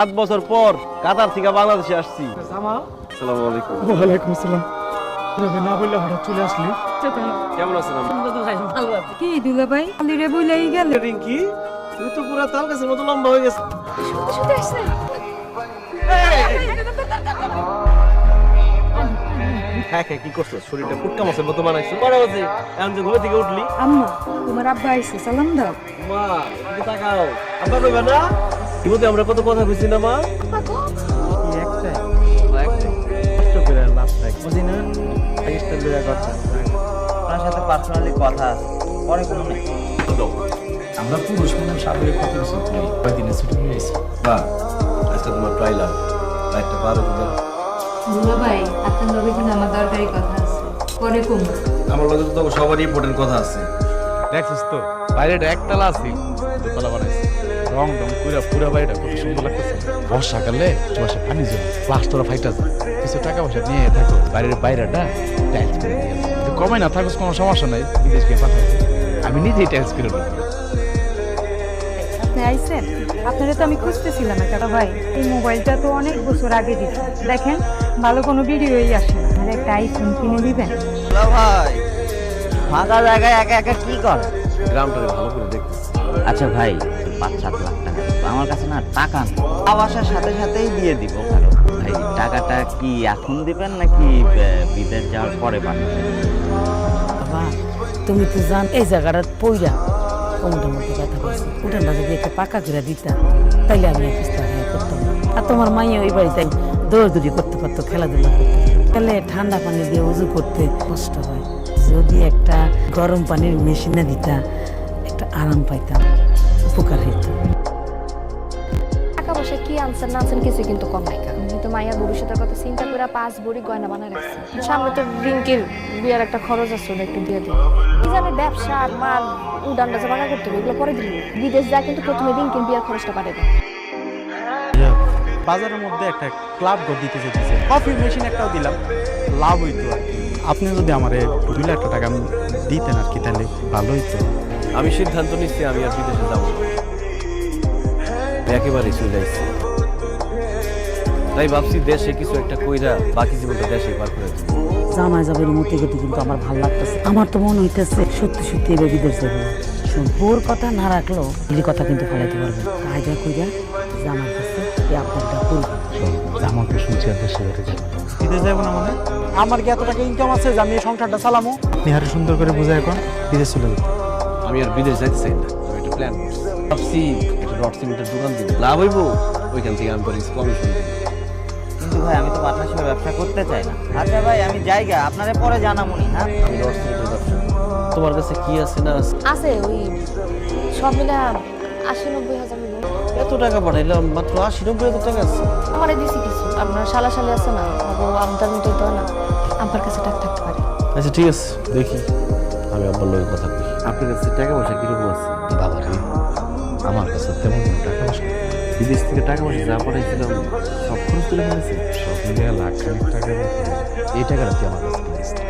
7 বছর পর কাতার থেকে বাংলাদেশে আসছি। আসসালামু আলাইকুম। ওয়ালাইকুম আসসালাম। না বললে হঠাৎ চলে আসলি? কেমন আছেন? কি দুলা ভাই খালি রে বইলাই গেল রিঙ্কি, তুমি তো পুরো তাল গাছের মতো লম্বা হয়ে গেছে। শুতে আসছে হ্যাঁ হ্যাঁ, কি করছো? শরীরটা ফুটকা মাছের মতো বানাইছো। বড় হচ্ছে এখন যে ঘুম থেকে উঠলি। আম্মা তোমার আব্বা আইছে সালাম দাও। মা তুমি তাকাও, আব্বা কইবা না? ইমতে আমরা কত কথা কইছি না মা? কি একটাই কষ্ট করে লাভ থাকে বুঝি না। চেষ্টা করে করতে আপনার সাথে পার্সোনালি কথা আছে, পরে কোনো নেই। আমরা পুরুষ মানুষ সাগরে কত কিছু করি, কয়দিনে ছুটি নিয়েছি। মা আজকে তোমার ট্রাইলার একটা বারো দিন। দুলা ভাই আপনার লগে কিন্তু আমার দরকারি কথা আছে, পরে কম। আমার লগে তো সবারই ইম্পর্টেন্ট কথা আছে। দেখছিস তো বাইরেটা একতলা আছে, দোতলা বানাইছে। রং রং পুরা বাড়িটা কত সুন্দর লাগতেছে। বর্ষাকালে চুয়াশা পানি জমে, প্লাস্টার ফাইটা যায়। কিছু টাকা পয়সা নিয়ে থাকো, বাইরের বাইরেটা টাইলস করে দিয়ে আসো। কমাই না থাকুস, কোনো সমস্যা নাই, বিদেশ গিয়ে পাঠাই আমি নিজেই টাইলস করে দেবো। আপনি আইছেন? আপনারা তো আমি খুঁজতেছিলাম একটা ভাই। এই মোবাইলটা তো অনেক বছর আগে দিচ্ছি, দেখেন ভালো কোনো ভিডিওই আসে না। আর একটা আইফোন কিনে দিবেন? ভাই ফাঁকা জায়গায় একা একা কি করে? গ্রামটারে ভালো করে দেখতেছি। আচ্ছা ভাই, 5-7 লাখ টাকা তো আমার কাছে না টাকা নেই। আবাসার সাথে সাথেই দিয়ে দিব। ভালো ভাই, টাকাটা কি এখন দিবেন নাকি বিদেশ যাওয়ার পরে পাঠাবেন? বাবা তুমি তো জান এই জায়গাটা পইরা কোমরটার মধ্যে ব্যথা করছে। উঠানটা যদি একটা পাকা করে দিতা তাইলে আমি এক কিস্তা করতাম না। আর তোমার মাইয়া ওই বাড়িতে দৌড়দৌড়ি করতে পারতো, খেলাধুলা করতে। তাহলে ঠান্ডা পানি দিয়ে উজু করতে কষ্ট হয়। যদি একটা গরম পানির মেশিনে দিতা একটা আরাম পাইতাম, উপকার হইতো। টাকা পয়সা কি আনছেন না আনছেন কিছু কিন্তু কম নাই। আমি তো মায়ের ভবিষ্যতের কথা চিন্তা করে 5 ভরি গয়না বানায় রাখছি। সামনে তো রিঙ্কির বিয়ার একটা খরচ আছে, ওটা একটু দিয়ে দিই। কি জানে ব্যবসা আর মাল উডানটা জমা করতে হবে, এগুলো পরে দিল। বিদেশ যা কিন্তু প্রথমে রিঙ্কির বিয়ার খরচটা পাঠিয়ে দেয়। বাজারের মধ্যে একটা ক্লাব ঘর দিতে যেতেছে, কফি মেশিন একটাও দিলাম, লাভ হইতো আর কি। আপনি যদি আমার 2 লাখ টাকা দিতেন আর কি, তাহলে ভালো হইতো। আমি সিদ্ধান্ত নিচ্ছি আমি আর বিদেশে যাবো না। একেবারেই চলে যাচ্ছি। তাই ভাবছি দেশে কিছু একটা কইরা বাকি জীবনটা দেশে পার করে দিব। জামাই যাবের মতে গতি কিন্তু আমার ভালো লাগতেছে। আমার তো মনে হইতেছে সত্যি সত্যি এবার বিদেশ যাবো। শোন, ওর কথা না রাখলো এই কথা কিন্তু ফেলাইতে পারবে। আইডিয়া কইরা জামার কাছে এই আপনারটা করবো। জামাকে শুনছি আর দেশে বেড়ে যাবে। বিদেশ যাবো না মানে? আমার কি এত টাকা ইনকাম আছে যে আমি এই সংসারটা চালামো? নিহারে সুন্দর করে বুঝাই এখন বিদেশ চলে যেতে। আমি আর বিদেশ যাইতে চাই না। আমি একটা প্ল্যান করছি। ভাবছি একটা রড সিমেন্টের দোকান দিব, লাভ হইব। ওইখান থেকে আমি কমিশন দিব। কিন্তু ভাই আমি তো পার্টনারশিপে ব্যবসা করতে চাই না। আচ্ছা ভাই আমি জায়গা আপনারে পরে জানামুনি। হ্যাঁ আমি রড সিমেন্টের ব্যবসা করব। তোমার কাছে কি আছে না আছে? আছে ওই সব মিলে 80-90 হাজার মিলে। এত টাকা পাঠাইলাম, মাত্র 80-90 টাকা আছে। আমারে দিছি কিছু, আপনার শালা আছে না, আমদার মতো তো না, আমার কাছে টাকা থাকতে পারে। আচ্ছা ঠিক আছে, দেখি আমি আব্বার লগে কথা কই। আপনার কাছে টাকা পয়সা কিরকম আছে? বাবা রে, আমার কাছে তেমন কোনো টাকা পয়সা নেই। বিদেশ থেকে টাকা পয়সা যা পাঠাইছিলাম সব খরচ করে ফেলেছি। সব মিলিয়ে লাখ খানিক টাকার মতো। এই টাকাটা তুই আমার কাছে দিস না।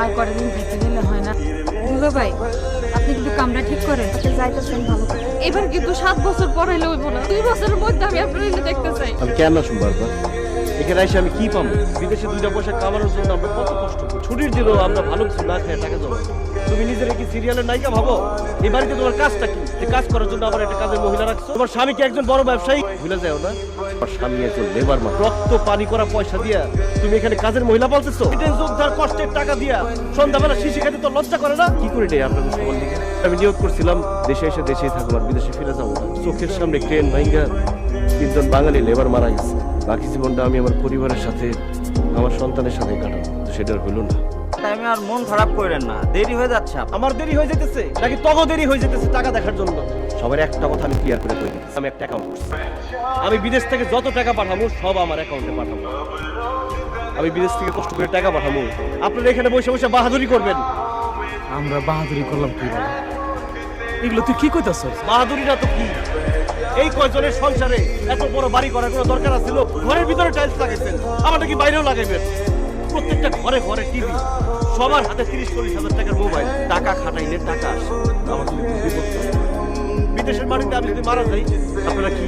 আর কয়েকদিন থেকে গেলে হয় না? দুলা ভাই আপনি কিন্তু কামরা ঠিক করেন। আপনি যাইতেছেন ভালো করে। এবার কিন্তু 7 বছর পর হইলে হইব না, 2 বছরের মধ্যে আমি আপনার এনে দেখতে চাই। আমি কেন আসুন বারবার? এখানে এসে আমি কি পাবো? বিদেশে 2টা পয়সা কামানোর জন্য আমরা কত কষ্ট করি। ছুটির দিনও আমরা ভালো কিছু না খেয়ে টাকা জমাই। তুমি নিজের কি সিরিয়ালের নায়িকা ভাবো? এই বাড়িতে তোমার কাজটা কি? যে কাজ করার জন্য আবার একটা কাজের মহিলা রাখছো? তোমার স্বামী কি একজন বড় ব্যবসায়ী? ভুলে যাও না, তোমার স্বামী একজন লেবার মা। রক্ত পানি করা পয়সা দিয়া তুমি এখানে কাজের মহিলা বলতেছো? যোদ্ধার কষ্টের টাকা দিয়া সন্ধ্যাবেলা শিশি খাইতে তো লজ্জা করে না? কি করে নেই আপনাদের সবার দিকে? আমি নিয়োগ করছিলাম দেশে এসে দেশেই থাকবো, আর বিদেশে ফিরে যাবো না। চোখের সামনে ট্রেন ভাঙ্গা 3 জন বাঙালি লেবার মারা গেছে। বাকি জীবনটা আমি আমার পরিবারের সাথে, আমার সন্তানের সাথে কাটাবো, তো সেটা হইল না। তাই আমি আর মন খারাপ করেন না, দেরি হয়ে যাচ্ছে। আমার দেরি হয়ে যেতেছে নাকি তগো দেরি হয়ে যেতেছে টাকা দেখার জন্য? সবার একটা কথা আমি ক্লিয়ার করে কই দিচ্ছি, আমি একটা অ্যাকাউন্ট করছি। আমি বিদেশ থেকে যত টাকা পাঠাবো সব আমার অ্যাকাউন্টে পাঠাবো। আমি বিদেশ থেকে কষ্ট করে টাকা পাঠাবো, আপনারা এখানে বসে বসে বাহাদুরি করবেন। আমরা বাহাদুরি করলাম কি বলে? এগুলো তুই কি কইতাছস? বাহাদুরিটা তো কি? এই কয়জনের সংসারে এত বড় বাড়ি করার কোনো দরকার ছিল? ঘরের ভিতরে টাইলস লাগাইছেন, আমাদের কি বাইরেও লাগাইবেন? প্রত্যেকটা ঘরে ঘরে টিভি, সবার হাতে 30-40 হাজার টাকার মোবাইল, টাকা খাটাইলে টাকা আসে। আমার যদি খুব বিপদ হয়, বিদেশের মাটিতে আমি যদি মারা যাই, আপনারা কি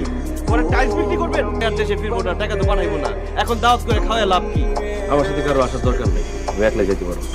পরে টাইলস বিক্রি করবেন? আর দেশে ফিরবো না, টাকা তো পাঠাইবো না, এখন দাওয়াত করে খাওয়া লাভ কি? আমার সাথে কারো আসার দরকার নেই, আমি একলাই যেতে পারবো।